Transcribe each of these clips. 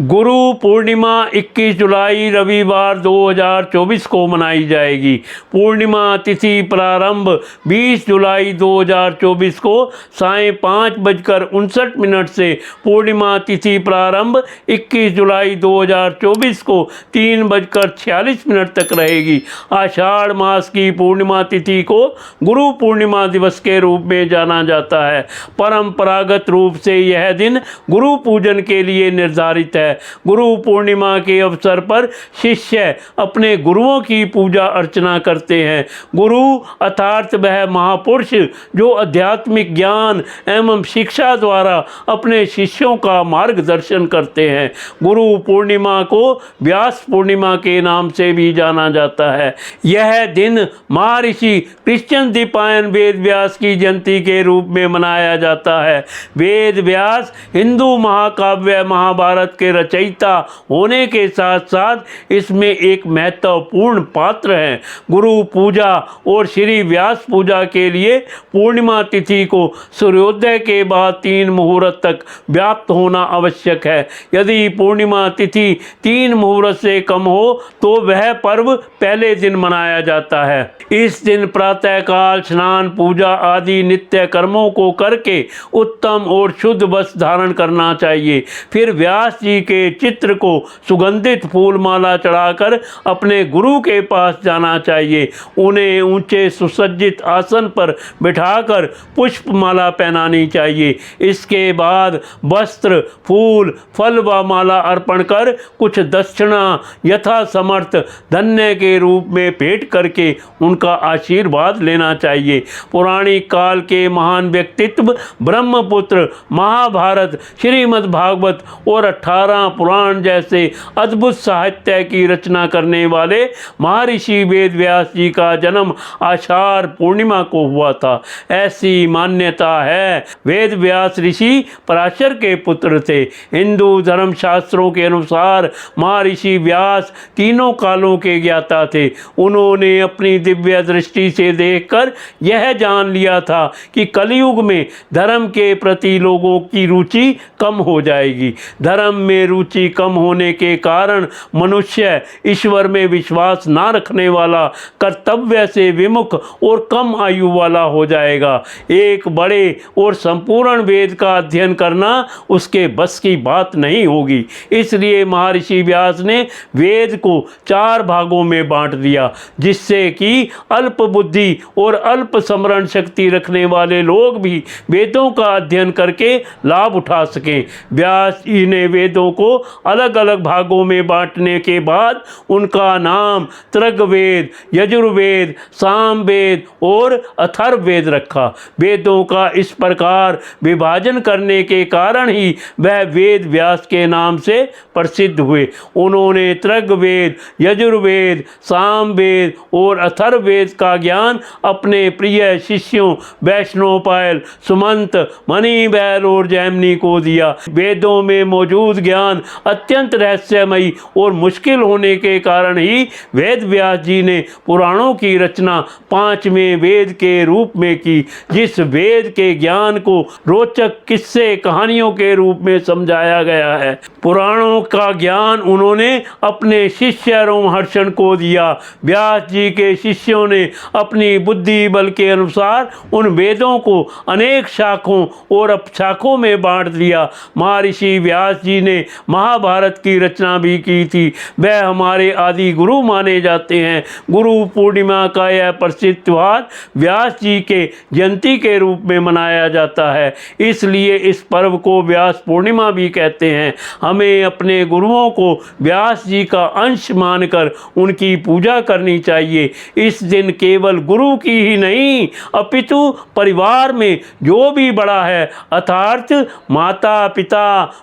गुरु पूर्णिमा 21 जुलाई रविवार 2024 को मनाई जाएगी। पूर्णिमा तिथि प्रारंभ 20 जुलाई 2024 को सायं 5:59 से, पूर्णिमा तिथि प्रारंभ 21 जुलाई 2024 को 3:46 तक रहेगी। आषाढ़ मास की पूर्णिमा तिथि को गुरु पूर्णिमा दिवस के रूप में जाना जाता है। परंपरागत रूप से यह दिन गुरु पूजन के लिए निर्धारित है। गुरु पूर्णिमा के अवसर पर शिष्य अपने गुरुओं की पूजा अर्चना करते हैं। गुरु अर्थात वह महापुरुष जो आध्यात्मिक ज्ञान एवं शिक्षा द्वारा अपने शिष्यों का मार्गदर्शन करते हैं। गुरु पूर्णिमा को व्यास पूर्णिमा के नाम से भी जाना जाता है। यह दिन महर्षि कृष्णद्वैपायन वेद व्यास की जयंती के रूप में मनाया जाता है। वेद व्यास हिंदू महाकाव्य महाभारत के रचयिता होने के साथ साथ इसमें एक महत्वपूर्ण पात्र हैं। गुरु पूजा और श्री व्यास पूजा के लिए पूर्णिमा तिथि को सूर्योदय के बाद 3 मुहूर्त तक व्याप्त होना आवश्यक है। यदि पूर्णिमा तिथि 3 मुहूर्त से कम हो तो वह पर्व पहले दिन मनाया जाता है। इस दिन प्रातःकाल स्नान पूजा आदि नित्य कर्मों को करके उत्तम और शुद्ध वस्त्र धारण करना चाहिए। फिर व्यास जी के चित्र को सुगंधित फूल माला चढ़ाकर अपने गुरु के पास जाना चाहिए। उन्हें ऊंचे सुसज्जित आसन पर बिठाकर पुष्प माला पहनानी चाहिए। इसके बाद वस्त्र फूल फल व माला अर्पण कर कुछ दक्षिणा यथा समर्थ धन्य के रूप में भेंट करके उनका आशीर्वाद लेना चाहिए। पौराणिक काल के महान व्यक्तित्व ब्रह्मपुत्र, महाभारत, श्रीमद् भागवत और 18 पुराण जैसे अद्भुत साहित्य की रचना करने वाले महर्षि वेद व्यास जी का जन्म आषाढ़ पूर्णिमा को हुआ था। ऐसी मान्यता है। वेद व्यास ऋषि पराशर के पुत्र थे। हिंदू धर्मशास्त्रों के अनुसार महर्षि व्यास तीनों कालों के ज्ञाता थे। उन्होंने अपनी दिव्य दृष्टि से देखकर यह जान लिया था कि कलयुग में धर्म के प्रति लोगों की रुचि कम हो जाएगी। धर्म में रुचि कम होने के कारण मनुष्य ईश्वर में विश्वास न रखने वाला, कर्तव्य से विमुख और कम आयु वाला हो जाएगा। एक बड़े और संपूर्ण वेद का अध्ययन करना उसके बस की बात नहीं होगी। इसलिए महर्षि व्यास ने वेद को 4 भागों में बांट दिया, जिससे कि अल्प बुद्धि और अल्प स्मरण शक्ति रखने वाले लोग भी वेदों का अध्ययन करके लाभ उठा सकें। व्यास जी ने वेदों को अलग अलग भागों में बांटने के बाद उनका नाम ऋग्वेद, यजुर्वेद, सामवेद और अथर्ववेद रखा। वेदों का इस प्रकार विभाजन करने के कारण ही वह वेद व्यास के नाम से प्रसिद्ध हुए। उन्होंने ऋग्वेद, यजुर्वेद, सामवेद और अथर्ववेद का ज्ञान अपने प्रिय शिष्यों वैष्णोपायल, सुमंत, मणिबैल और जैमिनी को दिया। वेदों में मौजूद ज्ञान अत्यंत रहस्यमयी और मुश्किल होने के कारण ही वेद व्यास जी ने पुराणों की रचना 5वें वेद के रूप में की। जिस वेद के ज्ञान को रोचक किस्से कहानियों के रूप में समझाया गया है। पुराणों का ज्ञान उन्होंने अपने शिष्य रोमहर्षण को दिया। व्यास जी के शिष्यों ने अपनी बुद्धि बल के अनुसार उन वेदों को अनेक शाखों और अपशाखों में बांट दिया। महर्षि व्यास जी ने महाभारत की रचना भी की थी। वह हमारे आदि गुरु माने जाते हैं। गुरु पूर्णिमा का यह प्रसिद्ध त्योहार व्यास जी के जयंती के रूप में मनाया जाता है। इसलिए इस पर्व को व्यास पूर्णिमा भी कहते हैं। हमें अपने गुरुओं को व्यास जी का अंश मानकर उनकी पूजा करनी चाहिए। इस दिन केवल गुरु की ही नहीं अपितु परिवार में जो भी बड़ा है अर्थात माता पिता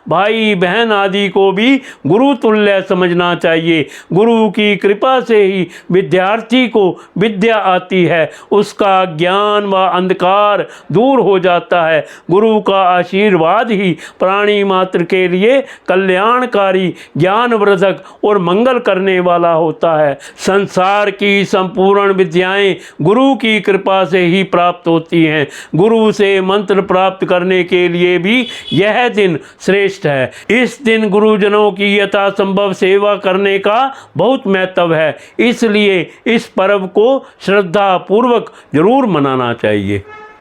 भाई बहन आदि को भी गुरु तुल्य समझना चाहिए। गुरु की कृपा से ही विद्यार्थी को विद्या आती है, उसका ज्ञान व अंधकार दूर हो जाता है। गुरु का आशीर्वाद ही प्राणी मात्र के लिए कल्याणकारी, ज्ञानवर्धक और मंगल करने वाला होता है। संसार की संपूर्ण विद्याएं गुरु की कृपा से ही प्राप्त होती हैं। गुरु से मंत्र प्राप्त करने के लिए भी यह दिन श्रेष्ठ है। इस दिन गुरुजनों की यथासंभव सेवा करने का बहुत महत्व है, इसलिए इस पर्व को श्रद्धापूर्वक जरूर मनाना चाहिए।